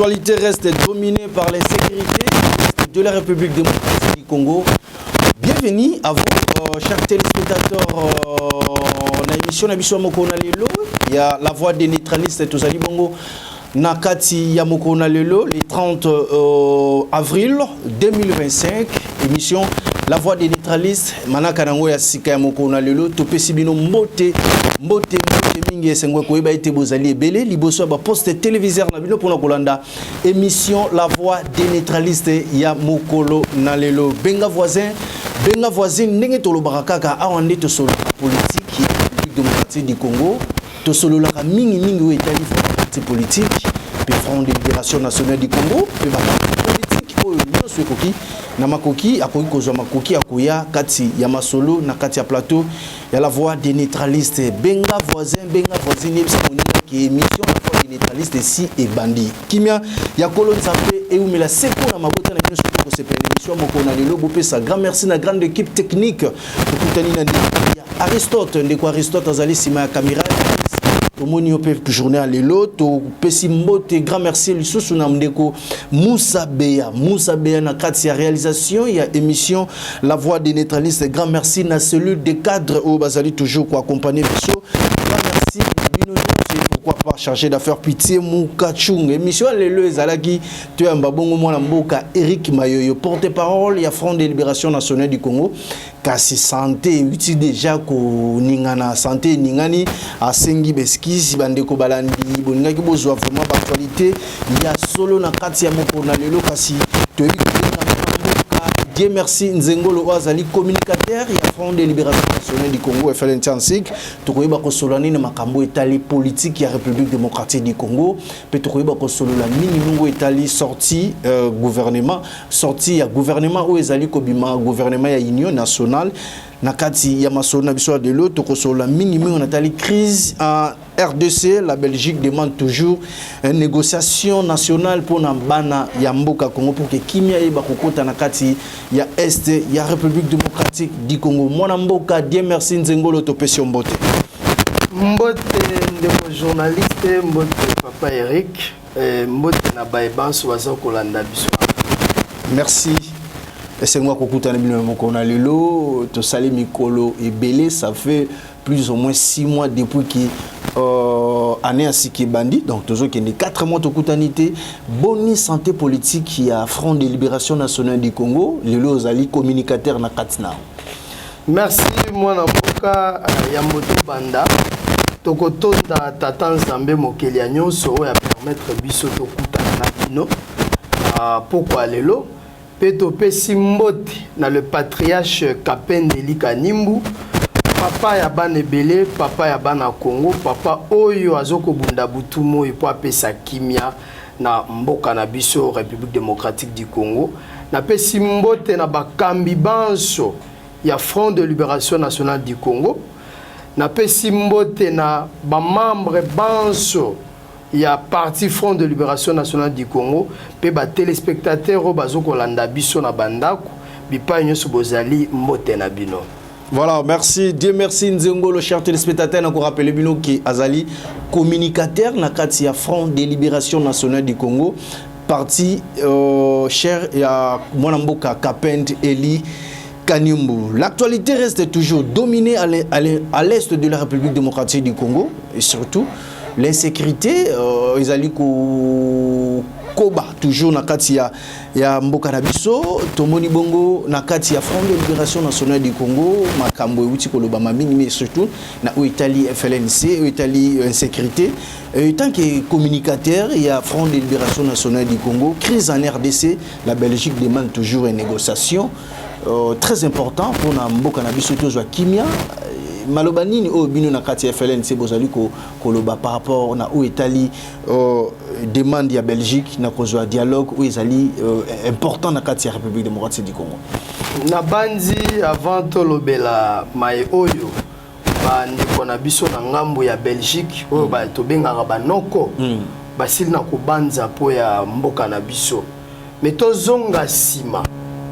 L'actualité reste dominée par l'insécurité de la République démocratique du Congo. Bienvenue à vous, chers téléspectateurs. Dans l'émission Nabiso Mokona Lelo, il y a la voix des neutralistes tous Ali Bongo. Nakati Yamokona Lelo, le 30 avril 2025, émission La Voix des neutralistes. Manaka nango ya sika Yamokona Lelo, topesi bino mbote mingi esengwe ko eba ite bozali ebele liboso ba poste téléviseur na bino pona kolanda émission La Voix des neutralistes ya mokolo na lelo. Benga voisin ndenge tolobaka kaka awande to solo politique ya République démocratique du Congo, to solo la mingi o etali politique, puis Front de Libération Nationale du Congo, puis politique oyo nyonso ekoki na makoki akoki kozwa makoki akoya kati ya masolo na kati ya plateau ya La Voix des neutralistes. Benga voisin yebisa moninga ki émission La Voix des neutralistes si et bandi kimia ya kolo nzambe e umela seko na mabota na bino soko sepela émission moko na lelo bopesa grand merci na grande équipe technique tukutani na ndeko Aristote azali sima ya caméra Omoni ope journée à l'élo, to pesi mbote grand merci lisusu na mdeko Moussa Beya na kati ya réalisation ya émission La Voix des neutralistes. Grand merci na cellule de cadre au bazali toujours pour accompagner biso. Grand merci bino pourquoi pas chargé d'affaires pitié Moukachung émission l'élo ezalaki to ya mbabongo mwana mboka Eric Mayoyo porte-parole ya Front de Libération Nationale du Congo. Kasi santé uti déjà ko ningana santé ningani asengi beski bandeko balandi boningaki bozwa vraiment actualité ya solo na kati ya moko na lelo kasi to Dieu merci Nzengolo Oazali communicateur ya Front de Libération Nationale du Congo FLN Tiansik tokoyeba ko solani na makambo etali politique ya République démocratique du Congo pe tokoyeba ko solola mingi nungo etali sorti gouvernement sorti ya gouvernement o ezali kobima gouvernement ya Union nationale nakati ya masona biso de l'autre kosola mingi on atali crise en RDC. La Belgique demande toujours une négociation nationale pour nambana ya mboka Congo pour que kimia eba kokota nakati ya Est ya République démocratique du Congo. Mwana mboka Dieu merci Nzengolo topesio mbote ndeko journaliste mbote papa Eric mbote na baebanso wazo kolanda biso. Merci. C'est moi qui écoute un lelo, to sali mikolo et belé, ça fait plus ou moins 6 mois depuis que année à Siki Bandi, donc toujours qu'il y a 4 mois de coutanité, bonne santé politique qui a Front de Libération Nationale du Congo, lelo zali communicateur na Katina. Merci moi na boka ya moto banda. Tokotonda tatan Zambe mokeli ya nyonso ya permettre biso to kutana bino. Pourquoi lelo? Peto pesi mbote na le patriarche Kapendeli Kanimbu, papa ya bana ebele, papa ya bana Congo, papa oyo azoko bunda butumo ipo apesa kimia na mboka na biso République démocratique du Congo. Na pesi mbote na bakambi banso ya Front de Libération Nationale du Congo. Na pesi mbote na ba membre banso ya parti Front de Libération Nationale du Congo pe ba téléspectateurs o bazoko landa biso na bandako bipa nyoso bozali mbote na bino. Voilà, merci Dieu merci Nzengolo cher téléspectateurs encore rappeler bino qui azali communicateur na kati ya Front de Libération Nationale du Congo parti cher ya mwana mboka Kapend Eli Kanimbu. L'actualité reste toujours dominée à l'est de la République démocratique du Congo et surtout l'insécurité, ils allaient koba toujours nakati ya mboka na biso tomoni bongo nakati ya Front de Libération Nationale du Congo makambo uti koloba mamini mais surtout na Italie FLNC Italie insécurité tant que communicateur il y a Front de Libération Nationale du Congo crise en RDC. La Belgique demande toujours une négociation très important pour na mboka na biso tozwa kimia Malobanini au bino na kati FLNC bozali ko koloba par rapport na ou Italie demande ya Belgique na kozwa dialogue ou ezali important na kati ya République démocratique du Congo. Na bandi avant tolobela mai oyo ba ndeko na biso na ngambo ya Belgique oyo ba tobengaka banoko basili na kobanza po ya mboka na biso mais tozonga sima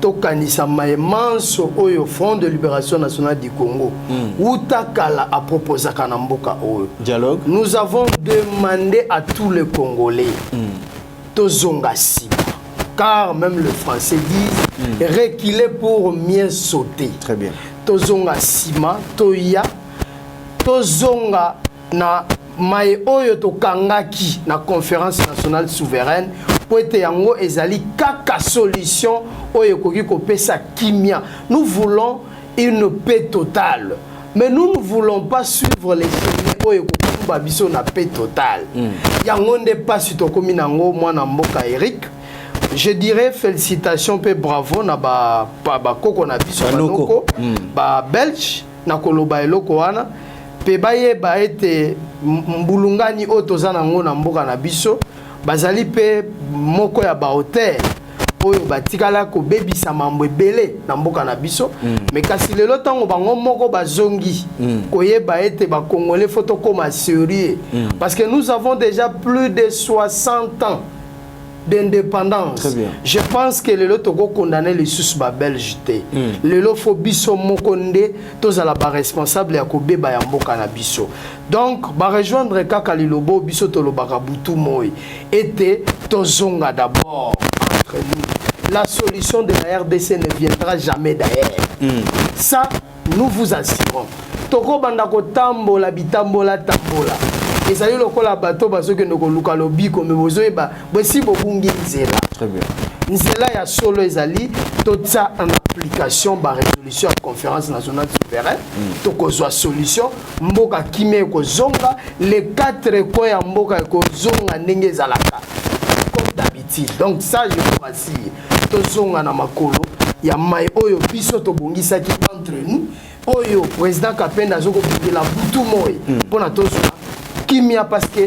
tokanisa maemanso oyo Front de Libération Nationale du Congo utakala a proposé kanamboka oyo dialogue. Nous avons demandé à tous les Congolais tozonga sima. Car même le français dit reculer pour mieux sauter. Très bien. Tozonga sima, toya, tozonga na mai oyo tokangaki na conférence nationale souveraine po ete yango ezali kaka solution oyo koki kopesa kimia. Nous voulons une paix totale. Mais nous ne voulons pas suivre les chemins oyo kokumba biso na paix totale. Yango nde pasi tokomi nango mwana mboka Eric. Je dirais félicitations et bravo na ba koko na biso banoko ba belge na koloba eloko wana pe baye ba ete mbulungani otoza nango na mboka na biso bazali pe moko ya ba hotel oyo batikala ko bebisa mambo ebele na mboka na biso mais kasi lelo tango bango moko bazongi koyeba ete ba congolais photo comme sérieux parce que nous avons déjà plus de 60 ans d'indépendance. Je pense que le lot condamné les sous ba belge té. Le lot faut biso mokonde tous à la ba responsable ya kobe ba ya mboka na biso. Donc ba rejoindre kaka lilobo biso to lo bakabutu moy était tozonga d'abord entre nous. La solution de la RDC ne viendra jamais d'ailleurs. Ça nous vous assurons. Toko banda ko tambola bitambola tambola. Et ça y est, le bateau parce que nous avons le bico, mais vous avez aussi beaucoup de nzela. Très bien. Nzela ya solo ezali tout ça en application par résolution à conférence nationale souveraine. To kozwa solution mboka kimé ko zonga les 4 ko ya mboka ko zonga ndenge zalaka. Comme d'habitude. Donc ça je vous rassure. To zonga na makolo ya mai oyo biso to bongisa ki entre nous. Oyo président Kapenda zoko la butu moy pour na tozo kimia parce que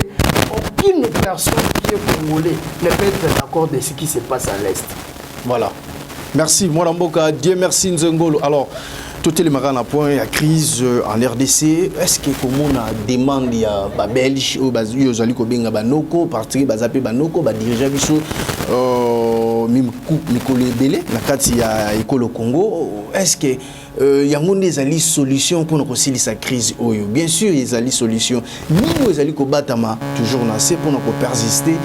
aucune personne qui est congolais ne peut être d'accord de ce qui se passe à l'Est. Voilà. Merci, Mouramboka. Dieu merci, Nzengolo. Alors, tout est le marin à point, il y a crise en RDC. Est-ce que comme on a demandé il y a des Belges ou des Zalikobenga Banoko, partir Bazapé Banoko, diriger Bisso, Mikole Bele, la carte il y a École au Congo. Est-ce que il y a des solutions pour nous concilier sa crise? Bien sûr, il y a des solutions. Nous, les alliés combattants, toujours lancés pour nous persister.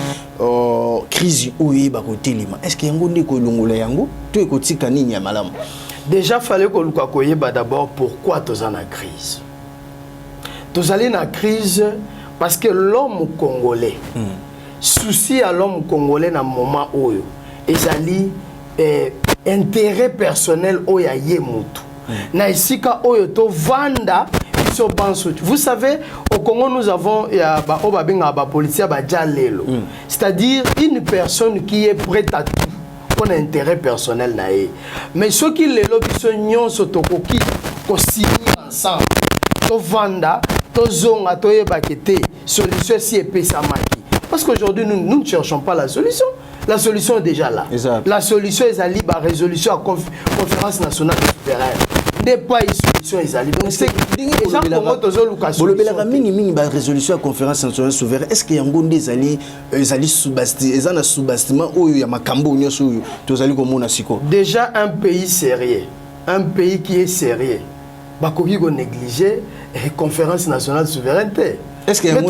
Crise oui, côté Lima. Est-ce qu'il y a des colons yango? Tout est côté canine ya malam. Déjà, fallait que nous koyeba d'abord pourquoi nous sommes en crise. Nous sommes en crise parce que l'homme congolais, souci à l'homme congolais dans le moment où il intérêt personnel où il y a yemutu. Na isika oyo to vanda iso banso. Vous savez, au Congo nous avons ba policier ba jalelo. C'est-à-dire une personne qui est prête à tout pour un intérêt personnel naé. Mais ceux qui le biso nyonso tokoki ko signer ensemble. To vanda, to zonga to yebakete, solution si epesa maki. Parce qu'aujourd'hui nous ne cherchons pas la solution. La solution est déjà là. Exact. La solution est à libre résolution à conférence nationale souveraine. N'est pas une solution est à libre. Donc c'est la résolution à conférence nationale souveraine. Est-ce qu'il y a des alliés sous-bastiment ou il y a makambo déjà un pays sérieux, un pays qui est sérieux, bah qu'on négliger la conférence nationale souveraineté. Est-ce qu'il y a une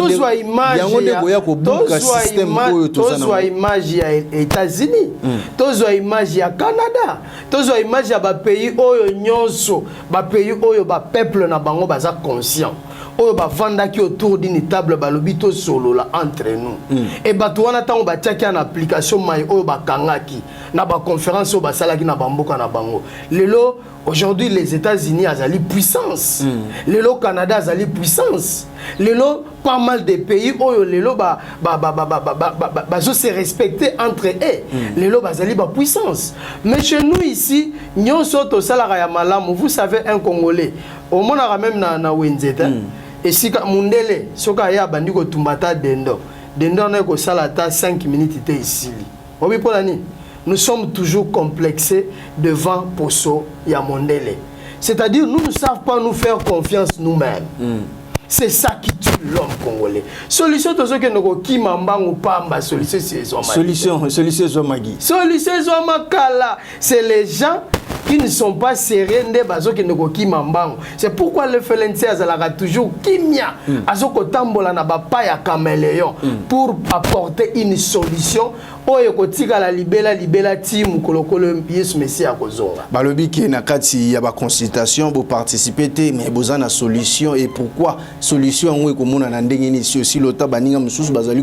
image ya États-Unis, tozo image ya Canada, tozo image ya ba pays oyo nyonso, ba pays oyo ba peuple na bango baza conscient. Oyo ba vanda ki autour d'une table ba lobito solo la entre nous. Et ba to wana tango ba tiaki en application mai oyo ba kangaki na ba conférence oyo ba salaki na bamboka na bango. Lelo aujourd'hui les États-Unis azali puissance. Lelo Canada azali puissance. Lelo pas mal de pays oyo lelo se respecter entre eux. Lelo bazali ba puissance. Mais chez nous ici, nyonso to salaka ya malamu, vous savez un Congolais, au monaka même na Wenzeta. Et si Mundele, soka ya bandi ko tumbata dendo. Dendo na ko salata 5 minutes te ici. Obi polani. Nous sommes toujours complexés devant Poso ya Mondele. C'est-à-dire nous ne savons pas nous faire confiance nous-mêmes. C'est ça qui tue l'homme congolais. Solution de ce que nous qui mambangu pamba solution c'est solution Zomagi. Solution Zomakala, c'est les gens qui ne sont pas sérieux nde bazo ke ndeko kimambango. C'est pourquoi le FLNC azalaka toujours kimia azoko tambola na bapa ya caméléon pour apporter une solution oyo kotika la libela team kolokolo Yesu Messi akozonga. Balobi ki na kati ya ba consultation bo participer te mais boza na solution et pourquoi solution ngwe ko mona na ndenge ni aussi lota baninga mususu bazali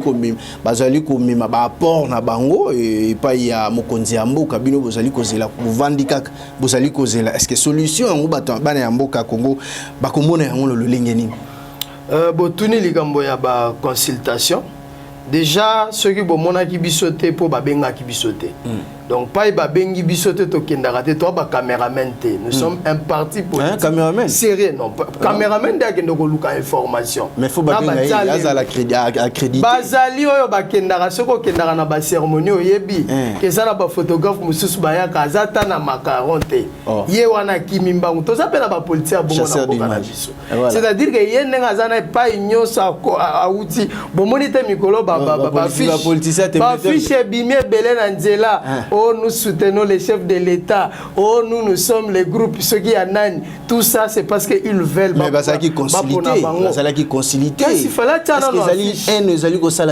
ko mema ba apport na bango et pa ya mokonzi ya mboka bino bozali kozela kovandika bozali kozela est-ce que solution ngo bana ya mboka Congo ba komona yango lo lenge nini botuni likambo ya ba consultation déjà ceux qui bomona ki bisoté pour babenga ki bisoté donc pas babengi bisoté to kendara te to ba cameraman te nous sommes un parti politique cameraman sérieux non cameraman de kendo ko luka information mais faut babenga azala accrédité bazali oyo ba kendara soko kendara na ba cérémonie oyebi ke ça na ba photographe mususu ba ya kazata na macaron te ye wana kimimbangu to ça pela ba politique bomona ko kana biso c'est-à-dire que ye ndenga zana pas ignoso auti bomoni te mikolo ba fiche bimé belé na nzela. Oh, nous soutenons les chefs de l'État. Oh, nous sommes les groupes, ceux qui en ont. Tout ça, c'est parce qu'ils veulent. Mais ça qui concilité. Ça qui concilité. Qu'est-ce qu'il fallait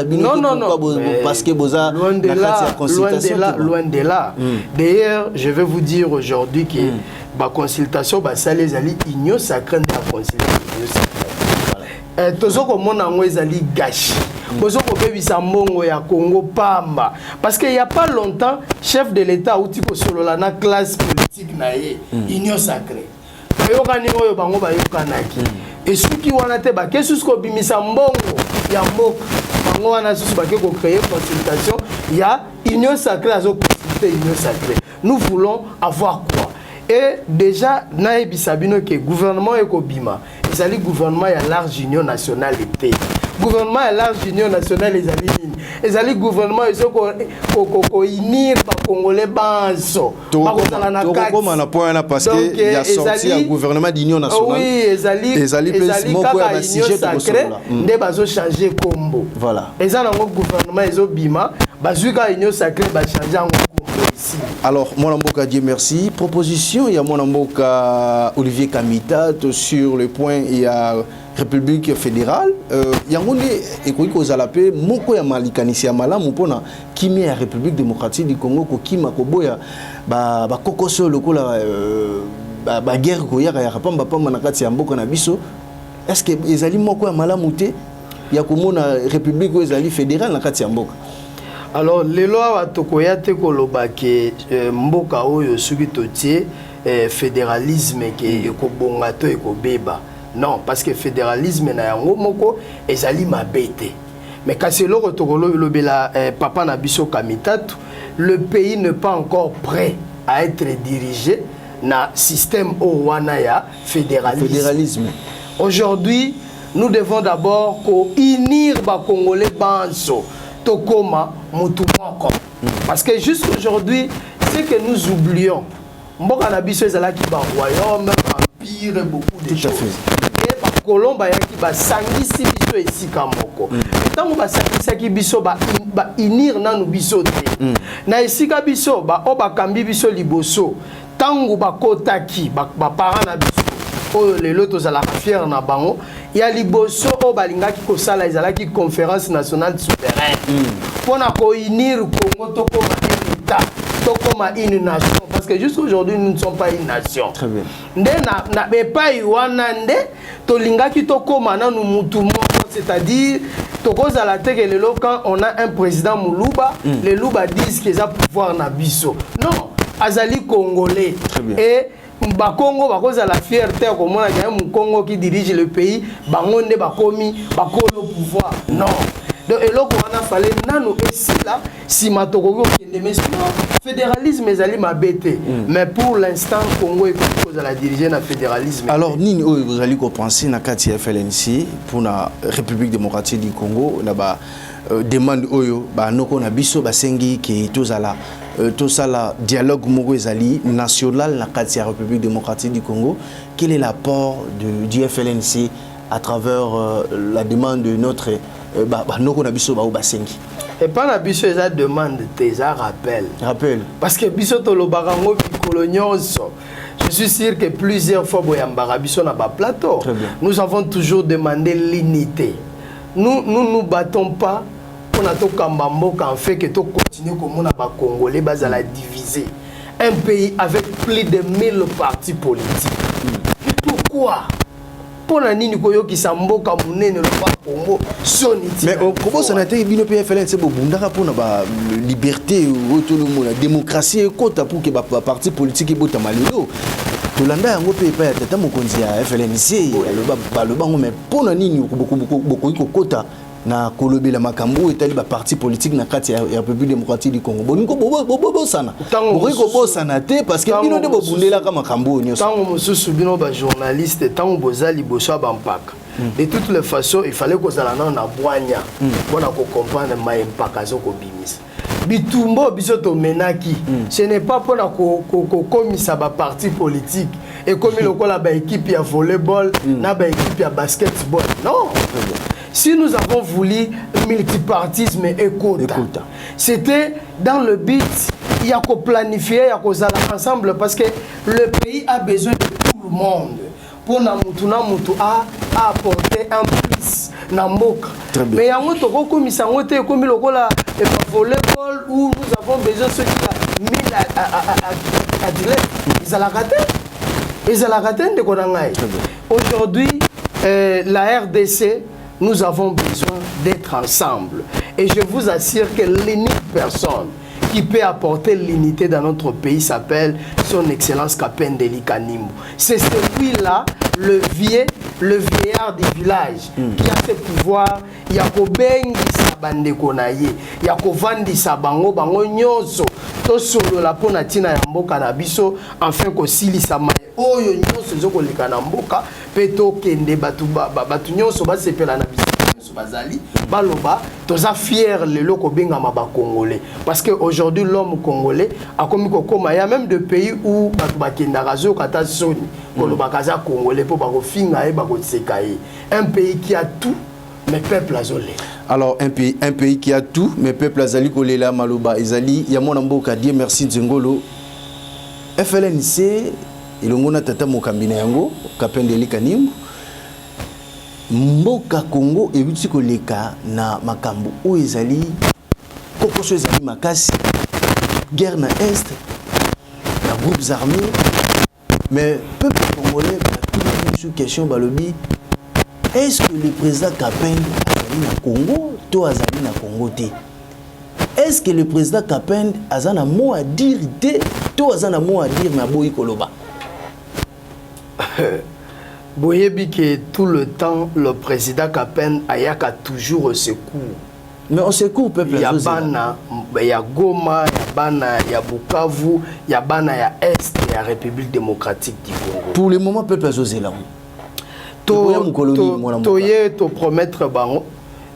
non, non, non. Parce que Boza. Loin de là. D'ailleurs, je vais vous dire aujourd'hui que la consultation, ça les alliés ignorent ça craint la consultation. Tozoko mona ngwezali gashi. Bozoko bebisa mbongo ya Congo pamba parce qu'il y a pas longtemps chef de l'État outi ko solo la na classe politique na ye union sacrée. Bayokani oyo bango bayokanaki. Et ceux qui wana te ba kesus ko bimisa mbongo ya mboka bango wana susu ba ke ko créer consultation il y a union sacrée azo consulter union sacrée. Nous voulons avoir quoi? Et déjà na ebisabino ke gouvernement ekobima ezali gouvernement ya large union nationale était gouvernement à large union nationale les alliés gouvernement ils sont ko inir ba congolais banso ba kozala na kati parce que il y a sorti un gouvernement d'union nationale oui les alliés moko ya sujet sacré nde bazo changer combo voilà ezana ngo gouvernement ezobima bazuka union sacrée ba changer ngo combo ici. Alors mon mboka Dieu merci proposition il y a mon mboka Olivier Kamita sur le point il y a République fédérale yango nde ekoki kozala pe moko ya malikanisi ya malamu mpona kimia ya République démocratique du Congo kokima koboya ba kokoso lokola ba guerre koyaka ya pamba pamba na kati ya mboka na biso est-ce que ezali moko ya malamu te ya komona République ezali fédérale na kati ya mboka. Alors lelo wa tokoya te koloba ke mboka oyo soki totie fédéralisme ke ekobonga to ekobeba. Non, parce que le fédéralisme na yango moko ezali mabete. Mais quand c'est le papa Nabiso Kamitatu, le pays n'est pas encore prêt à être dirigé dans le système Owanaya fédéralisme. Aujourd'hui, nous devons d'abord unir les Congolais banso tokoma mutumoko. Parce que jusqu'aujourd'hui, c'est que nous oublions. Mboka Nabiso ezala ki ba royaume, empire, beaucoup de choses. Kolomba yaki ba sangisi biso esika moko. Tango ba sangisa ki biso ba inir nanu biso te. Na esika biso ba obakambi biso liboso. Tango ba kotaki ba parents na biso. Oyo lelo tozala fier na bango. Ya liboso o balingaki kosala ezalaki conférence nationale souveraine. Pona ko unir Congo tokoma un état, tokoma une nation. Parce que jusqu'aujourd'hui, nous ne sommes pas une nation. Très bien. C'est-à-dire, quand on a un président Moulouba, les Louba disent qu'ils ont pouvoir na biso. Non, Azali Congolais. Très bien. Et Bakongo, parce que la fierté, comme on a un Congo qui dirige le pays, Bangonde, Bakomi, Bakolo pouvoir. Non. Donc, et là, on a fallu, nano, ici, là, si ma togo, fédéralisme, est allé m'abêter. Mais pour l'instant, Congo est pour la diriger le fédéralisme. Alors, Nini, vous allez penser à Kati FLNC pour la République démocratique du Congo, là-bas, demande Oyo, Noko Nabiso, Basengi, qui est tout ça, la dialogue Moro-Ezali national, la Kati République démocratique du Congo. Quel est l'apport du FLNC à travers la demande de notre. Et pas la biso eza demande tes rappel. Rappel. Parce que biso to lo barango coloniaux. Je suis sûr que plusieurs fois, Boyambarabiso n'a pas plateau. Nous avons toujours demandé l'unité. Nous battons pas pour notre Kambambo qu'en fait que tout continue comme on a pas Congolais, bas à la diviser. Un pays avec plus de 1000 partis politiques. Pourquoi? Pour la nini koyo qui sambo kamune ne pas Congo soniti. Mais comment ça n'a été bien PFLN c'est bon bundaka pour la liberté autonomie la démocratie et quota pour que ba parti politique et bota malilo. Tolanda yango pe pa tata mokonzi ya FLNC le bango mais pour la nini beaucoup quota na kolobela makambo etali ba parti politique na kati ya République démocratique du Congo. Boniko bobo sana. Boniko bobo sana te parce que bino de bobundela ka makambo nyoso. Tant mususu bino ba journaliste tant bozali boso ba mpaka. De toutes les façons, il fallait que ça na boanya pour comprendre ma mpaka zo ko bimisa. Bitumbo bisoto menaki. Ce n'est pas pour la komisa ba parti politique et comme le kola ba équipe ya volleyball na ba équipe ya basketball. Non. Si nous avons voulu multipartisme et quota, c'était dans le but, il y a qu'à planifier, il y a qu'à ensemble parce que le pays a besoin de tout le monde pour à apporter un plus na mboka. Mais il y a un autre comme ça, comme le volleyball où nous avons besoin de ceux qui ont 1000 athlètes. Ils ont la raté de Konangaï. Aujourd'hui, la RDC, nous avons besoin d'être ensemble. Et je vous assure que l'unique personne qui peut apporter l'unité dans notre pays s'appelle son Excellence Kapendeli Kanimbu. C'est celui-là, le vieillard du village, qui a ce pouvoir. Il y a Kobengi Sabande Konaye, il y a Kovandi Sabango, Bango Nyoso, Tosolo la Ponatina Yamboka Nabiso, enfin Kosili Samaye. Oyo Nyoso Zoko Likanamboka, Peto Kende Batu Nyoso Basepela Nabiso. Bazali baloba toza fier le loko benga maba congolais parce que aujourd'hui l'homme congolais a commis kokoma ya même de pays où batu bakenda razo kata soni koloba kaza congolais pour bako finga e bako tsekaye un pays qui a tout mais peuple azolé. Alors un pays qui a tout mais peuple azali kolela maloba ezali ya mona mboka Dieu merci Nzengolo FLNC ilongona tata mokambina yango Kapendeli Kanimbu mboka Congo ebuti koleka na makambo o ezali kokoso ezali makasi guerre na est na groupes armés mais peuple congolais a tout une question balobi est-ce que le président Kapende azali na Congo to azali na Congo te est-ce que le président Kapende azana mot à dire te to azana mot à dire na boyi koloba. Boyebi que tout le temps, le président Kapende a toujours au secours. Mais au secours, peuple. Il y a Bana, il y a Goma, il y a Bana, il y a Bukavu, il y a Bana, il y a Est, il y a République démocratique du Congo. Pour le moment, peuple Zozélan. Toye te promettre bango.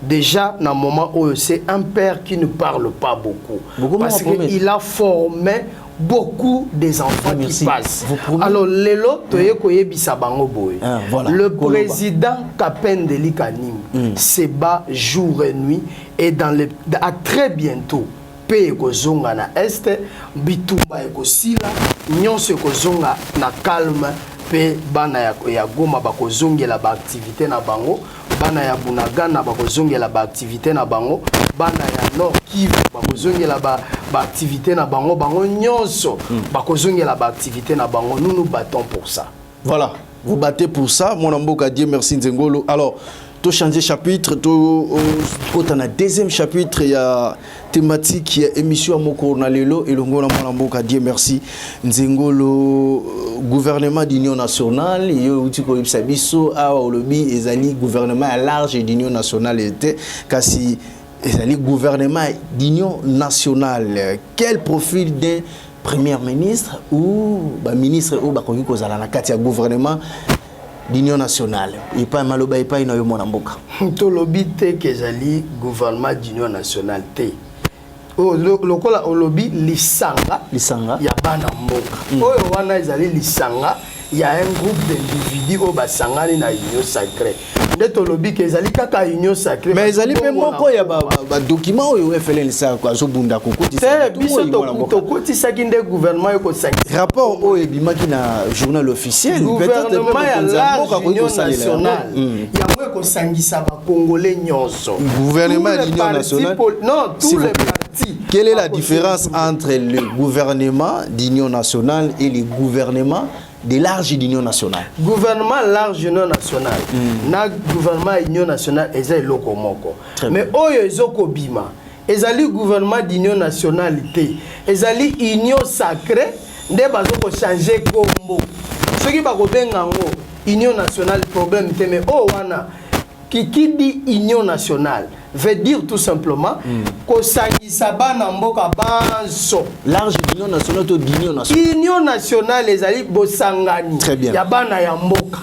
Déjà, dans le moment où c'est un père qui ne parle pas beaucoup. Parce qu'il a formé beaucoup des enfants qui passent. Alors, le président Kapendeli Kanimbu se bat jour et nuit et à très bientôt, paix ekozonga na est, bitumba ekosila, nyonso ekozonga na calme, pe bana ya Goma bakozongela ba activité na bango, bana ya Bunagana bakozongela ba activité na bango, bana ya Nord Kivu bakozongela ba activité na bango, bango nyonso bakozongela ba activité na bango. Nous nous battons pour ça. Voilà, vous battez pour ça, mon amboka Dieu merci Nzengolo. Alors, tout changer chapitre, tout quand on a deuxième chapitre, il y a thématique qui est émission à Moko Nalelo et le Ngola Mboka Dieu merci Nzengolo gouvernement d'union nationale et utiko ibsabiso a olobi ezali gouvernement à large d'union nationale était kasi ezali gouvernement d'union nationale. Quel profil d'un premier ministre ou ba ministre ou ba koki kozala na kati ya gouvernement d'union nationale et pas maloba et pas ina yo mona mboka to lobi te kezali gouvernement d'union nationale te o lokola olobi lisanga ya bana mboka oyo wana ezali lisanga il y a un groupe d'individus au basangani na union sacrée. Ndeto lobi ke ezali kaka union sacrée. Mais ezali pe moko ya ba document oyo FLN sa kwa zo bunda kokoti. C'est biso to koti sakinde gouvernement yoko sacré. Rapport oyo ebimaki na journal officiel gouvernement ya large union nationale. Ya ko sangisa ba congolais nyonso. Gouvernement de l'union nationale. Non, tous les partis. Quelle est la différence entre le gouvernement d'union nationale et le gouvernement de large union nationale? Gouvernement large union nationale. Na gouvernement union nationale ezali loko moko. Mais oyo ezoko bima. Ezali gouvernement d'union nationale te. Ezali union sacrée nde bazoko changer kombo. Soki bako benga ngo union nationale problème te mais oh wana qui dit union nationale veut dire tout simplement que sangisa bana mboka banso large union nationale to d'union nationale. Union nationale ezali bosangani ya bana ya mboka.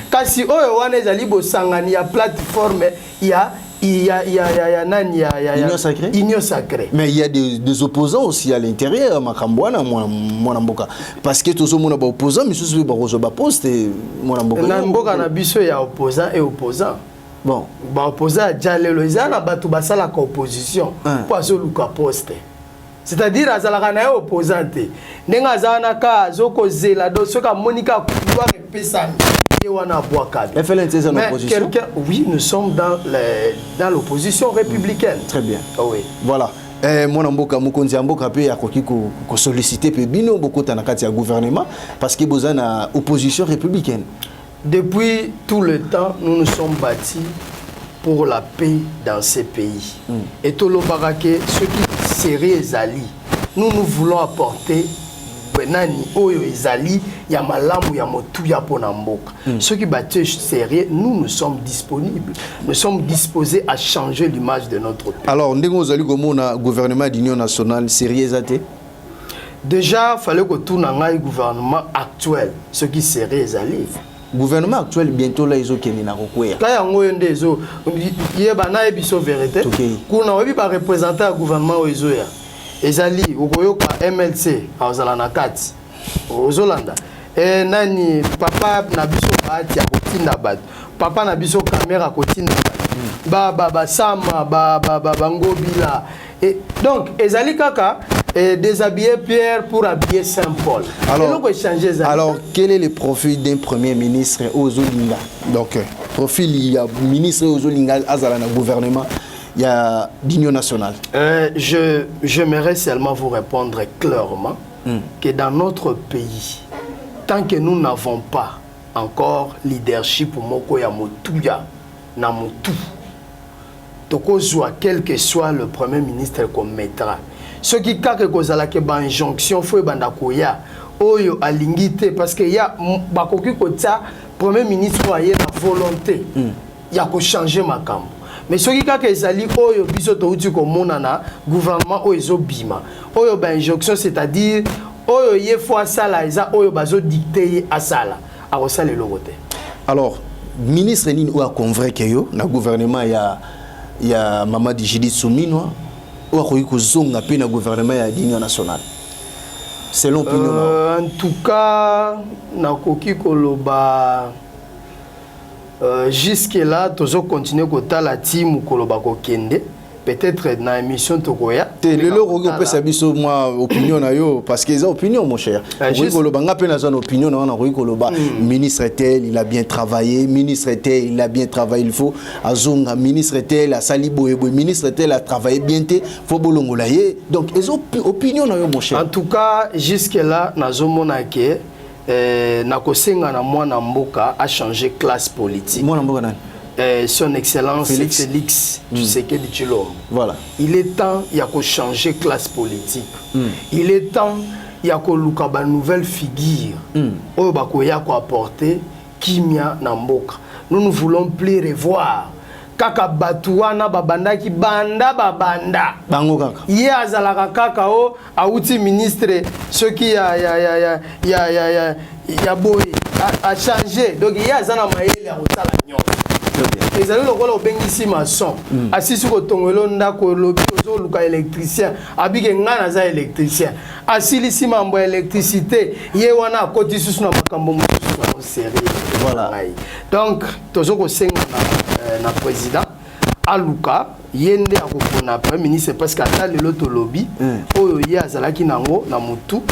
Kasi oyo wana ezali bosangani ya plateforme ya union sacrée. Union sacrée. Mais il y a des opposants aussi à l'intérieur makambwana mwana mboka parce que tous mona ba opposant mais sous ba rozo ba poste mwana mboka. Na mboka na biso ya opposant et opposant. Bon, ba opposant jalelo ezana batu basala ka opposition pour azoluka poste. C'est-à-dire azalaka na opposante. Ndenga azana ka zoko zela do soka monika couloir pesani. FLN est en opposition. Oui, nous sommes dans l'opposition républicaine. Très bien. Oh, oui. Voilà. Mon amboka mukonzi amboka pe ya koki ko solliciter pe bino beaucoup na kati ya gouvernement parce que besoin na opposition républicaine. Depuis tout le temps, nous nous sommes bâtis pour la paix dans ces pays. Et tout le barake, ceux qui seraient ezali, nous voulons apporter benani oyo ezali ya malamu ya motu ya pona mboka. Ceux qui battent sérieux, nous sommes disponibles. Nous sommes disposés à changer l'image de notre pays. Alors, ndenge ozali komona gouvernement d'union nationale sérieux até? Déjà, il fallait que tout le gouvernement actuel, ceux qui seraient ezali. Gouvernement actuel bientôt là ils ont keni na kokwea. Ka yango ndezo yeba na ebiso vérité. Kuna obi ba représenter gouvernement ozoya. Ezali okoyoka MLC azala na kati. Ozolanda. Nani papa na biso baati ya kotinda bato. Papa na biso caméra kotinda bato. Ba sama ba ngobila. Et donc ezali kaka déshabiller Pierre pour habiller Saint-Paul. Alors, quel est le profil d'un premier ministre Ozolinga? Donc, profil, il y a ministre Ozolinga, Azalana gouvernement, il y a l'Union nationale. J'aimerais seulement vous répondre clairement que dans notre pays, tant que nous n'avons pas encore leadership pour Moko Yamotuya, Namutu, quel que soit le premier ministre qu'on mettra, ce qui kake kozala ke ba injonction faut banda koya oyo alingité parce que ya bakoki kota premier ministre aye na volonté ya ko changer makambo mais ce qui kake ezali oyo biso to uti ko mona na gouvernement oyo ezobima oyo ba injonction c'est-à-dire oyo ye fois sala eza oyo bazo dicter asala a kosala lokote. Alors ministre nini ou a convaincre yo na gouvernement ya Mamadi Judith Suminwa ou zonga pe na gouvernement ya l'Union nationale selon opinion en tout cas na koki koloba jusque là tozo continuer kotala team koloba kokende peut-être na émission tokoya le loro peut sabiso moi opinion na yo parce que les opinions mon cher koloba nga pe na zone opinion na koloba ministre tel il a bien travaillé ministre tel il a bien travaillé il faut azonga ministre tel a sali boyebo ministre tel a travaillé bien te faut bolongola ye donc les opinions na yo mon cher en tout cas jusque là nazomona ke na kosenga na mwana mboka a changé classe politique mwana mboka nani son excellence Félix Tshisekedi Tshilombo. Voilà. Il est temps il y a qu'on changer classe politique. Il est temps il y a qu'on luka ba nouvelle figure. Oyo ba ko ya ko apporter kimia na mboka. Nous ne voulons plus revoir kaka batuana babanda ki banda babanda. Bango kaka. Ye azalaka kaka o auti ministre ce qui ya boy a changé. Donc il y a zana maele ya kosala nyonso. Les amis lokola obengisi maçon asisi ko tongelo ndako lobi ozo luka électricien abike ngana za électricien asilisi mambo électricité ye wana akoti susu na makambo mususu sérieux. Voilà. Donc toujours au sein na président aluka yende akopona premier ministre parce que ata lelo to lobby oyo ye azalaki nango na mutu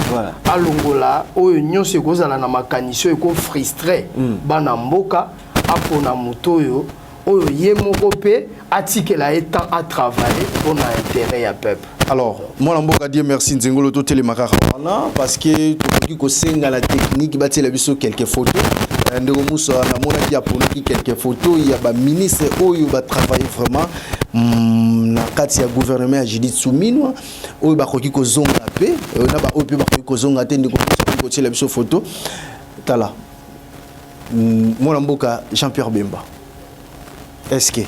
alongola oyo nyonso ekozala na makanisi eko frustré bana mboka apona mutu oyo ye moko pe atikela etant à travailler pour na intérêt ya peuple. Alors, moi, je veux dire merci Nzengolo to télémakara parce que tu peux senga la technique, bâtir la biso quelques photos. Ndeko Moussa na mona qui a pris quelques photos, il y a ba ministre oyo ba travailler vraiment na kati ya gouvernement ya Judith Suminwa oyo ba koki ko zonga pe na ba oyo ba koki ko zonga te ndeko Moussa ko tia la biso photo. Tala. Moi mboka Jean-Pierre Bemba. Est-ce que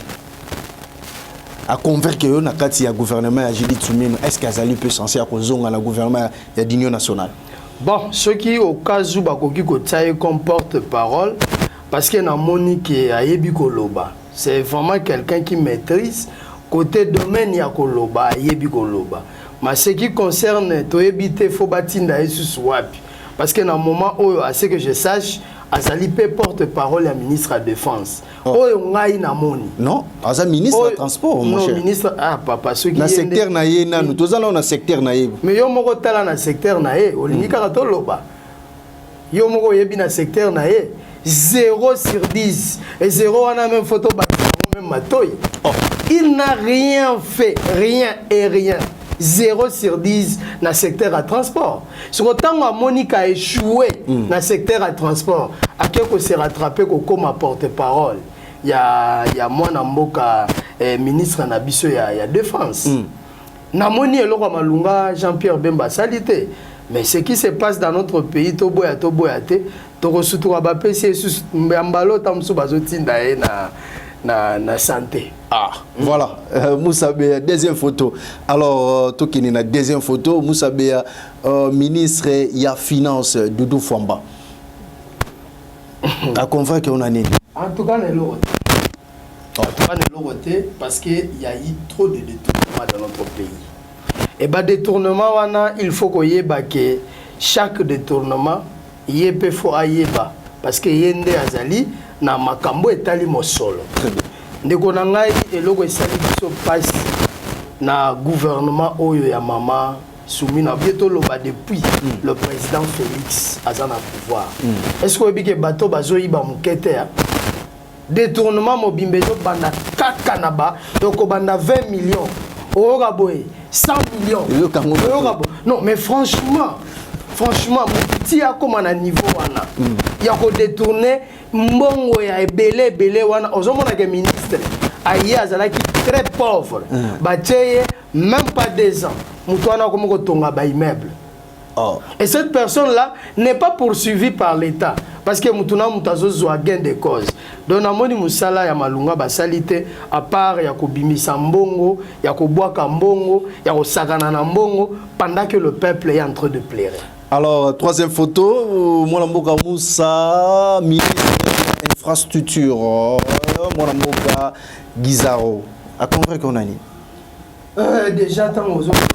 à convaincre na kati ya gouvernement ya Judith Suminwa est-ce qu'Azali peut censé à kozonga na gouvernement ya d'union nationale? Bon, ce qui au cas où bakoki ko taille comme porte-parole parce que na monique ayebi koloba, c'est vraiment quelqu'un qui maîtrise côté domaine ya koloba ayebi koloba. Mais ce qui concerne to ebité faut batinda Jesus wapi parce que na moment où à ce que je sache Azali pe porte-parole à ministre de la Défense. Oyo ngai na moni. Non, Azali ministre de transport mon cher. Non, ministre papa ceux qui na secteur na ye na nous tous allons na secteur na ye. Mais yo moko tala na secteur na ye, olingi ka to loba. Yo moko yebi na secteur na ye 0 sur 10 et 0 wana même photo ba même matoy. Il n'a rien fait, rien et rien. 0 sur 10 dans le secteur à transport. Sur autant que Monica a échoué dans le secteur à transport, à qui on s'est rattrapé comme porte-parole. Il y a moi Namboka ministre Nabiso il y a défense. Namoni et Laurent Malunga, Jean-Pierre Bemba salité. Mais ce qui se passe dans notre pays, Toboya Toboyate, Torosutura Bapé, c'est Mbalo Tamsou Bazotinda na santé. Ah, voilà. Moussa Bea, deuxième photo. Alors, Tokini na deuxième photo, Moussa Bea, ministre ya finance Doudou Fwamba. À convaincre qu'on a né. En tout cas, n'est l'autre. En tout cas, n'est l'autre parce qu'il y a eu trop de détournements dans notre pays. Et bien, détournement, il faut qu'on y ait que chaque détournement, il y ait faut ayeba parce que yende azali na makambo etali mosolo. Ndeko na ngai eloko esali biso pasi na gouvernement oyo ya mama Soumina bieto loba depuis le président Félix azana pouvoir. Est-ce que obi ke bato bazoyi ba mukete ya détournement mobimbezo banda kaka na ba yoko banda 20 millions oyoka boye 100 millions oyoka bo non mais franchement petit a comme à niveau wana il y a ko détourner mbongo ya ebele wana ozomona ke ministre aye azalaki très pauvre bateye même pas 2 ans mutuana comme ko tonga ba immeuble. Et cette personne là n'est pas poursuivie par l'état parce que mutuna mutazo zo gain de cause. Donc namoni musala ya malunga basalite à part ya ko bimisa mbongo ya ko boaka mbongo ya ko sakana na mbongo pendant que le peuple est en train de pleurer. Alors, troisième photo, Moulamboka Moussa, ministre de l'infrastructure, Moulamboka Guizaro. À combien qu'on a dit? Déjà, tant aux autres,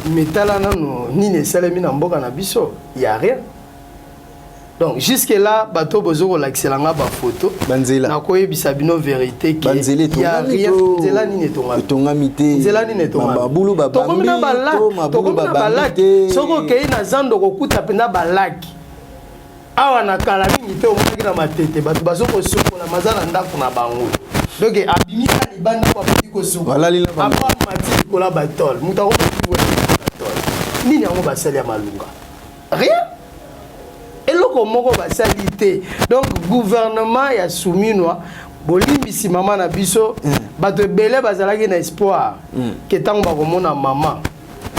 mais talana ni ne salemi na mboka na biso, il y a rien. Donc jusque là, bateau bozo l'excellent ba photo. Banzela. Na koye bisabino vérité qui il y a rien. Zela ni netonga. Tonga mité. Zela ni netonga. Babulu baba. To komina balak. To komina balak. Soko kei na zando ko kuta penda balak. Awa na kala mingi te o maki na matete bato bazo ko soko na mazala ndako na bango. Donc abimika libanda kwa petit ko soko. Voilà lila. Apa mati ko la batol. Mutako ko batol. Nini yango basali ya malunga. Rien. Et loko moko basalite. Donc gouvernement ya Souminwa bolimbisi mama na biso bato belé bazalaki na espoir que tango bakomona mama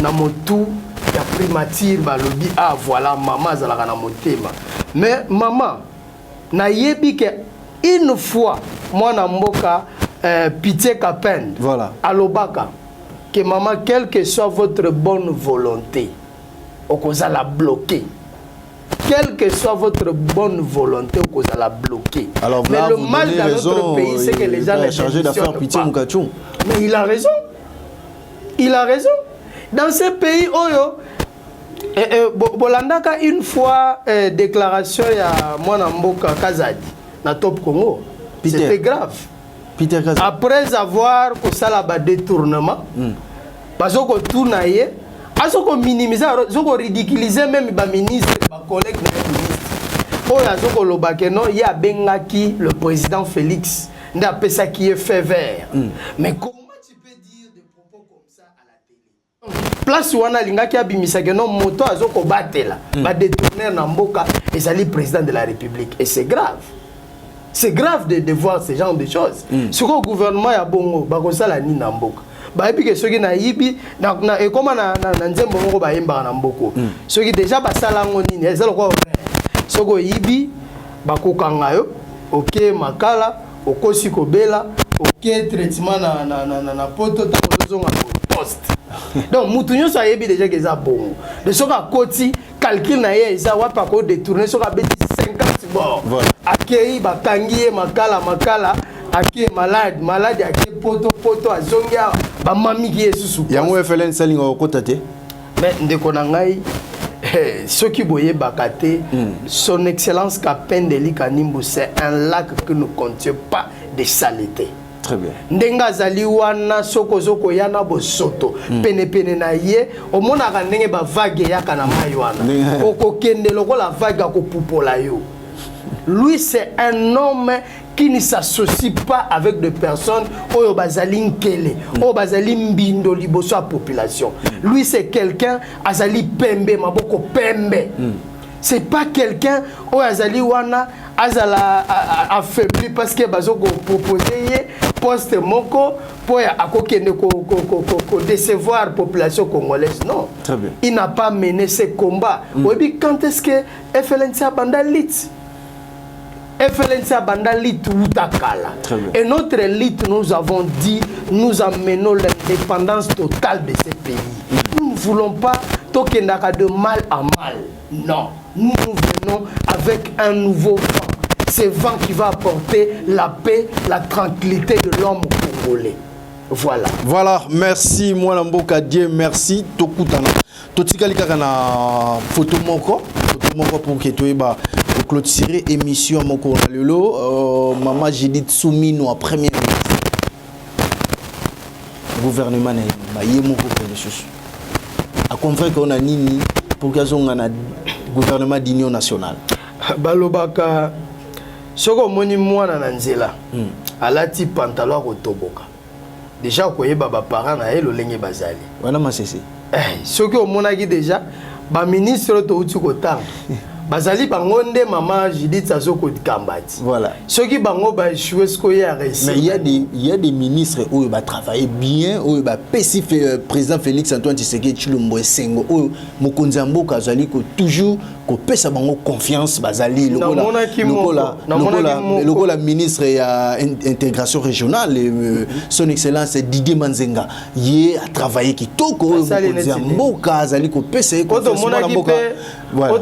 na motu ya primature balobi ah voilà maman azalaka na motema. Mais maman na yebi que une fois mwana mboka Pitié Kapend voilà alobaka que maman quelle que soit votre bonne volonté okozala bloquer. Quelle que soit votre bonne volonté, vous allez la bloquer. Alors, mais là, le mal dans notre pays, c'est que les gens ne changé d'affaires Pitié Mukachou. Mais il a raison. Il a raison. Dans ce pays, Oyo, Bolandaka une fois déclaration ya mwana mboka Kazadi na Top Congo. C'était grave. Peter Kazadi. Après avoir kosala ba détournement, bazoko tunaye, azoko minimiser, azoko ridiculiser même ba ministre, ba collègue na ministre. Oya azoko lobake non, ya bengaki le président Félix, nda pesa qui est fait vert. Mais comment tu peux dire des propos comme ça à la télé? Place wana lingaki abimisa que non moto azoko batela, ba détourner na mboka et sali président de la République et c'est grave. C'est grave de voir ce genre de choses. Ce que le gouvernement a bongo, ba kosala ni na mboka. Ba epi ke soki na yibi na e koma na nzembo moko ba yemba na mboko. Soki déjà ba sala ngoni ni ezalo ko soko yibi ba kokanga yo, OK makala, okosi kobela, OK traitement na poto ta kozonga poste. Donc mutu nyonso ayebi déjà que ça bongo. De soka koti calcul na ye eza wa pa ko détourner soka beti 50 bon. Akei bakangi makala ake malade ake poto azongia ba mami ki esusu. Yango FLN salinga okota te. Mais ndeko na ngai ceux qui boye bakate son excellence Kapendeli Kanimbu c'est un lac qui ne contient pas de saleté. Très bien. Ndenga zali wana soko yana bosoto pene na ye omonaka ndenge ba vague ya kana mai wana okokende lokola vague ko pupola yo. Lui c'est un homme qui ne s'associe pas avec des personnes oyo bazali nkele oyo bazali mbindo liboso ya population. Lui c'est quelqu'un azali pembe maboko pembe. C'est pas quelqu'un oyo azali wana azala affaibli parce que bazoko proposer poste moko pour akokende ko décevoir population congolaise. Non. Très bien. Il n'a pas mené ce combat. Oui, quand est-ce que FLNC a bandalit? FLNC a bandalit Outakala. Et notre élite, nous avons dit, nous amenons l'indépendance totale de ce pays. Nous ne voulons pas tokenaka de mal à mal. Non. Nous venons avec un nouveau vent. Ce vent qui va apporter la paix, la tranquillité de l'homme congolais. Voilà. Voilà, merci moi Mboka Dieu, merci Tokutana. Totikali kaka na photo moko pour que toyeba clôturer émission moko na lelo maman Judith Soumino première ministre. Gouvernement na ye moko pour les choses. A convaincre qu'on a nini pour que on a gouvernement d'union nationale. Balobaka soko moni mwana na nzela alati pantalon ko toboka. Déjà koyeba ba parents na elo lenge bazali. Wana masese. Soko monaki déjà ba ministre to uti ko tanga. Bazali bangonde maman Judith Azoko Kambati. Voilà. Ceux qui bango ba échoué ce qu'il y a réussi. Mais il y a des ministres où il va travailler bien, où il va pacifier président Félix Antoine Tshisekedi Tshilombo Sengo, où Mokonzi Mboka azali ko toujours ko pesa bango confiance bazali la ministre ya intégration régionale son excellence Didier Manzenga il a travaillé kitoko Mokonzi Mboka azali ko pesa confiance Mboka. Voilà. Le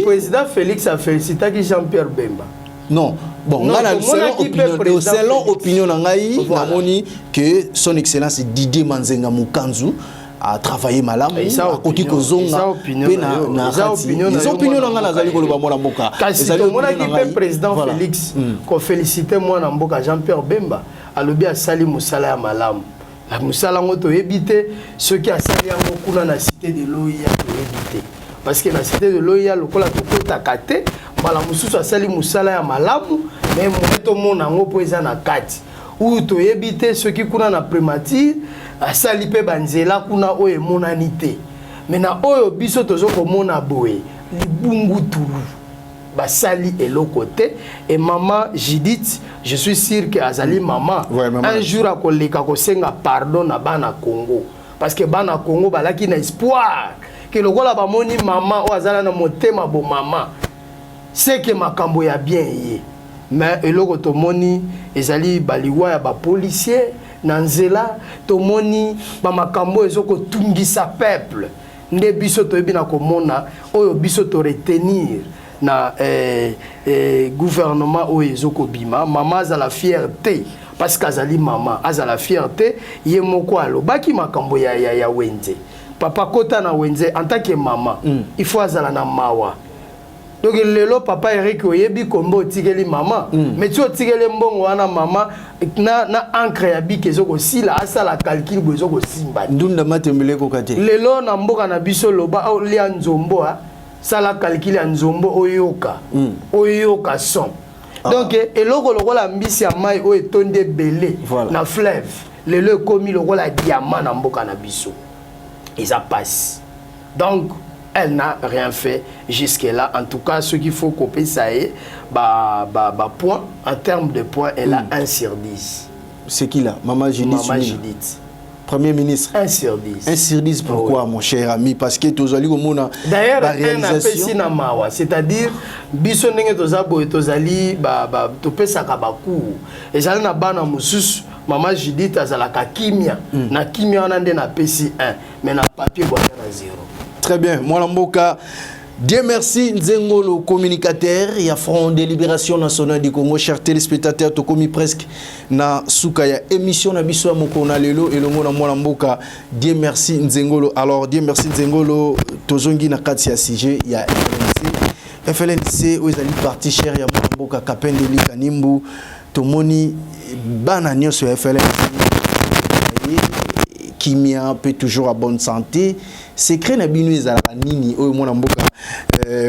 président Félix a félicité Jean-Pierre Bemba. Non. Bon, selon opinion nangai, namoni que son excellence Didier Manzenga Mukanzu a travaillé malam a koti kozonga pe na opinion nanga nazali ko loba mwana mboka. Le président Félix ko féliciter mwana mboka Jean-Pierre Bemba alobi asali musala ya malamu. La musala ngoto ebité ceux qui a sali yango kuna na cité de l'OIA to ebité parce que la cité de l'OIA lokola to kota kate bala mususu asali musala ya malamu mais moto mona ngo po eza na kati ou to ebité ceux qui kuna na primature asali pe banzela kuna oyo emonanité mais na oyo biso tozoko mona boye libungu tulu basali eloko te et maman Judith je suis sûr que azali maman un jour akoleka kosenga pardon na bana Congo parce que bana Congo balaki na espoir que lokola bamoni maman o azala na motema bo maman c'est que makambo ya bien ye mais eloko tomoni ezali baliwa ya ba policier na nzela tomoni ba makambo ezoko tungisa peuple nde biso toyebi na komona oyo biso to retenir na gouvernement oyo ezoko bima mama za la fierté parce qu'azali mama aza la fierté ye moko alobaki makambo ya wenze papa kota na wenze en tant que maman il faut azala na mawa. Donc lelo papa Eric oyebi kombo tigeli maman mais tu tigeli mbongo wana maman na encre ya bike ezoko sila asa la calcul bozoko simba ndunda matembele ko kate lelo na mboka na biso loba lia nzombo sala calcul ya nzombo oyoka son. Donc eloko lokola mbisi ya mai o etonde belé na fleuve lelo komi lokola diamant na mboka na biso et ça passe. Donc elle n'a rien fait jusque-là. En tout cas, ce qu'il faut couper, ça est, point. En termes de points, elle a 1 sur 10. C'est qui là? Maman Judith. Premier ministre. 1 sur 10. 1 sur 10, pourquoi, mon cher ami? Parce que tu as dit que d'ailleurs, elle a fait Sinamawa. C'est-à-dire, Bissonenge Tozabo et Tozali, tu peux sakabakou. Et ça n'a pas de Maman Judith, elle a la kimia. Na kimia, on a na PC 1. Mais na papier, on a 0. Très bien, moi Mboka, Dieu merci Nzengo le communicateur, il y a Front de Libération Nationale du Congo, chers téléspectateurs, tu commis presque na Soukaya émission na biso mokona lelo et le mona moi Mboka. Dieu merci Nzengo. Alors Dieu merci Nzengo tozongi na kati ya sujet ya FLNC où ils allaient partir cher ya Mboka Kapendeli Kanimbu tomoni bana nyoso FLNC Kimia peut toujours à bonne santé. Secret na binu ezalaka nini oyo mona mboka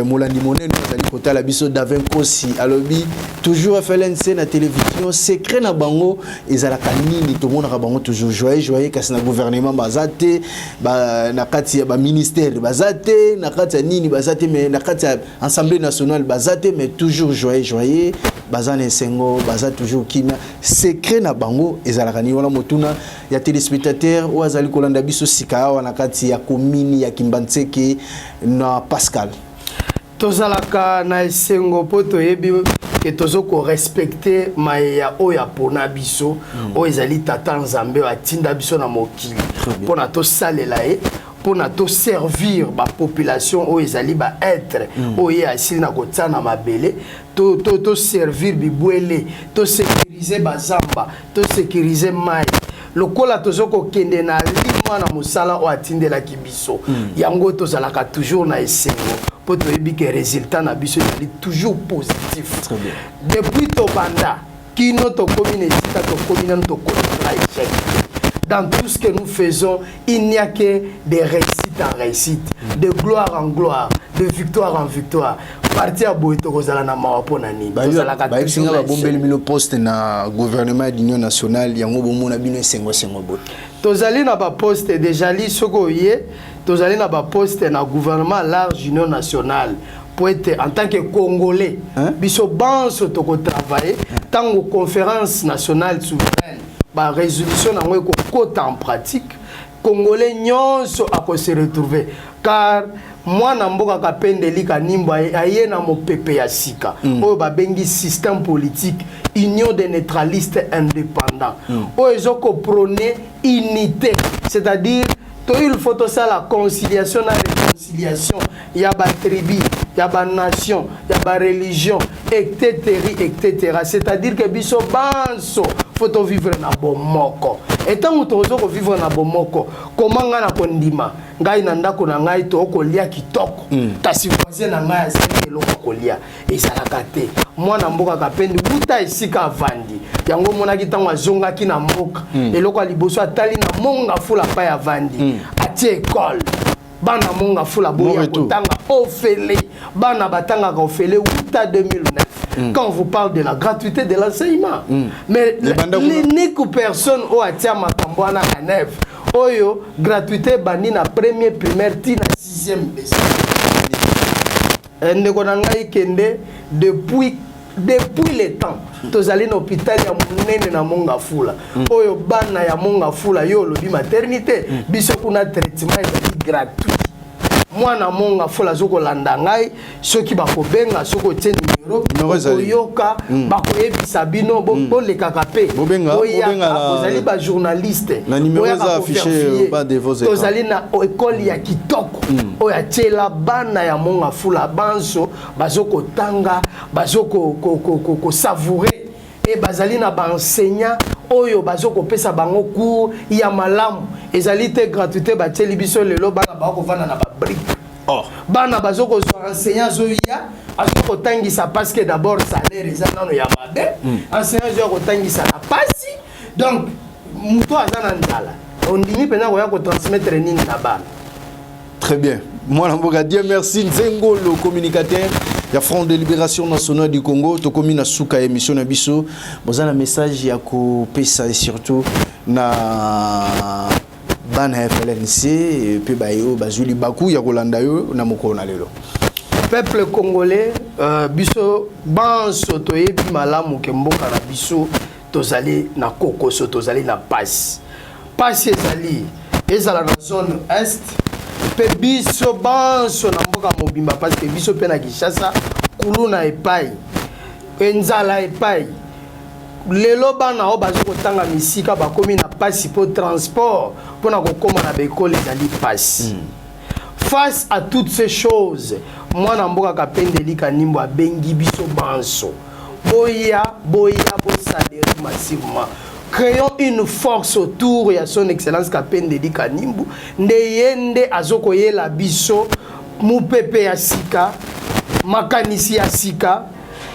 molandi monene azali kota la biso d'avin kosi alobi toujours FLNC na télévision secret na bango ezalaka nini to mona bango toujours joyeux kasi na gouvernement bazate ba na kati ya ba ministère bazate na kati ya nini bazate mais na kati ya assemblée nationale bazate mais toujours joyeux bazane sengo bazate toujours kimia secret na bango ezalaka ni wana motuna ya téléspectateur ou azali kolanda biso sikawa na kati ya commune ya Kimbantseke na Pascal. Tozalaka na esengo po toyebi ke tozoko respecter maya oya pona biso o ezali tata nzambe atinda biso na mokili pona to salela pona to servir ba population o ezali ba être o ye asili na kotsana mabele to servir bibwele to sécuriser bazamba to sécuriser mai lokola tozoko kende na limwa na musala o atindela kibiso yango tozalaka toujours na esengo po toyebi ke résultat na biso ezali toujours positif. Très bien. Depuis tobanda kino to commune esika to commune to échec. Dans tout ce que nous faisons, il n'y a que des réussites en réussite, de gloire en gloire, de victoire en victoire. Parti à Boito Rosala na Mawaponani. Singa ba bombeli milo poste na gouvernement d'union nationale yango bomona bino sengo bot. Tozali na ba poste déjà li soko ye, tozali na ba poste na gouvernement large union nationale. Pour être en tant que Congolais, biso banso toko travailler tango conférence nationale souveraine. Ba résolution na ngwe ko kota en pratique Congolais nyonso ako se retrouver car moi na mboka Kapendeli Kanimbu aye na mopepe ya sika oyo ba bengi système politique union des neutralistes indépendants oyo ezoko prôner unité, c'est-à-dire il faut tout ça la conciliation la réconciliation il y a ba tribu il y a ba nation il y a ba religion etc. C'est-à-dire que biso banso faut vivre na bomoko et tant que tu vivre na bomoko comment nga na kondima ngai na ndako na ngai to kolia kitoko kasi voisin na ngai azali eloko kolia ezalaka te mwana mboka Kapendi buta esika vandi yango monaki tango azongaki na mboka eloko liboso atali na monga fula pa ya vandi atie école bana monga fula boya kotanga ofele bana batanga ka ofele uta 2009 quand on vous parle de la gratuité de l'enseignement mais l'unique personne au atia makambo na Genève oyo gratuité bani na premier primaire ti na 6e BC ndeko na ngai kende depuis le temps tozali na hôpital ya munene na monga fula oyo bana ya monga fula yo lobi maternité biso kuna traitement ezali gratuit mwana monga fula zoko landa ngai soki bakobenga soko tie numéro yoka bakoyebisa bino bolekaka pe ozali ba journaliste na numéro za affiché bas de vos écrans tozali na école ya kitoko oyo atiela bana ya monga fula banso bazoko tanga bazoko ko savourer et bazali na ba enseignant oyo bazoko pesa bango cours ya malamu ezalité gratuité bateli biso lelo bana ba ko vana na ba brique. Oh. Bana bazo ko enseignant zo ya azo ko tangisa parce que d'abord salaire ezana no ya mabe. Enseignant zo ko tangisa na pasi. Donc muto azana ndala. Ondimi pena ko ya ko transmettre nini na bana. Très bien. Moi, Dieu merci. Nzengo, le communicateur, il y a Front de Libération Nationale du Congo, to komi na suka émission na biso. Vous avez un message ya ko pesa et surtout na ban FLNC et puis ba yo bazuli baku ya kolanda yo na mokona lelo. Peuple congolais biso banso to yebi malamu ke mboka na biso tozali na kokoso tozali na passe. Passe ezali ezala na zone est. Pe biso banso na mboka mobimba parce que biso pe na Kinshasa kuluna epai enzala epai lelo bana o bazo kotanga misika bakomi na passe pour transport pour na kokoma na bekole ezali passe. Face à toutes ces choses moi na mboka Kapendeli Kanimbo abengi biso banso boya bo saderi massivement. Créons une force autour de son excellence Kapendeli Kanimbu. Ndeyende azokoye la biso, mupepe ya sika, makanisi ya sika,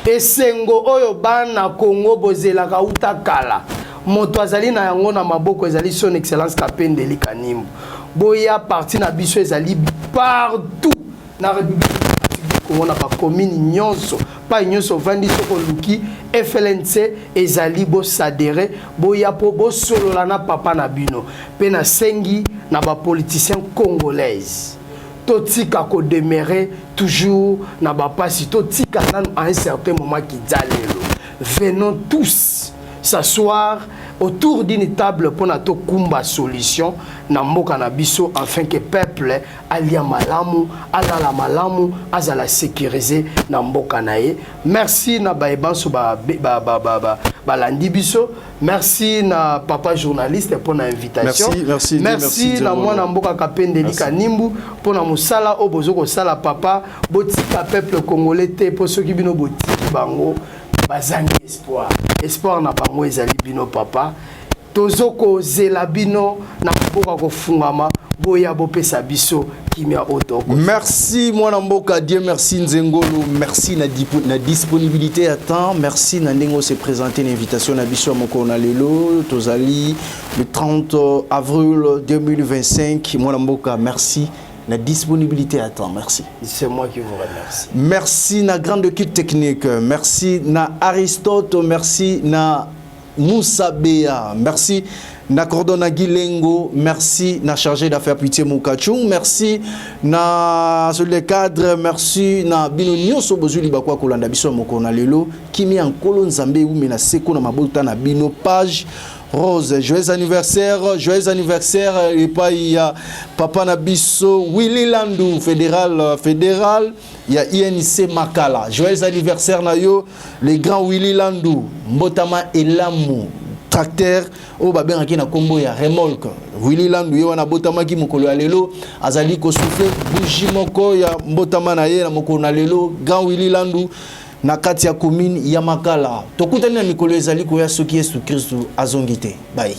esengo oyo bana Congo bozela kauta kala. Moto azali na yango na maboko ezali son excellence Kapendeli Kanimbu. Boya parti na biso ezali partout na République Congo na ba commune nyonso. Pas nyonso vandi soko luki FLNC ezali bo sadere boya po bo solo la na papa na bino pe na sengi na ba politiciens congolais totika ko demeurer toujours na ba pasi totika à un certain moment qui dalelo venons tous s'asseoir autour d'une table pour na to kumba solution na mboka na biso afin que peuple alia malamu alala malamu azala sécuriser na mboka na ye. Merci na baebanso balandi biso. Merci na papa journaliste pour l'invitation. Merci na mwana mboka Kapendeli Kanimbu pour na musala obozoko sala papa botika peuple congolais te pour ceux qui bino botiki bango bazangi espoir na bango ezali bino papa tozoko zela bino na mboka kofungama boya bopesa biso kimia otoko. Merci mwana mboka Dieu merci Nzengolo, merci na disponibilité à temps, merci na ndengo se présenter l'invitation na biso mokona lelo tozali le 30 avril 2025 mwana mboka merci. La disponibilité à temps, merci. C'est moi qui vous remercie. Merci na grande équipe technique, merci na Aristote, merci na Moussa Bea, merci na Cordona Gilengo, merci na chargé d'affaires Pitié Moukachung, merci na sur les cadres, merci na Bino Nyonso Bozuli Bakwa Kolanda Biso Mokona Lelo, Kimi en Kolon Zambé ou mena Seko na Mabota na Bino page Rose, joyeux anniversaire et pas il y a Papa Nabiso, Willy Landou, fédéral, il y a INC Makala, joyeux anniversaire Nayo, les grands Willy Landou, Mbotama Elamou, tracteur, oh babé qui na combo ya remolque, Willy Landou, yo na Mbotama ki mokolo alelo, azali ko souffle, bougie moko ya Mbotama na ye na mokolo alelo, grand Willy Landou. Na kati ya commune ya Makala tokutani na mikolo ezali ko ya soki Yesu Kristo azongite bye.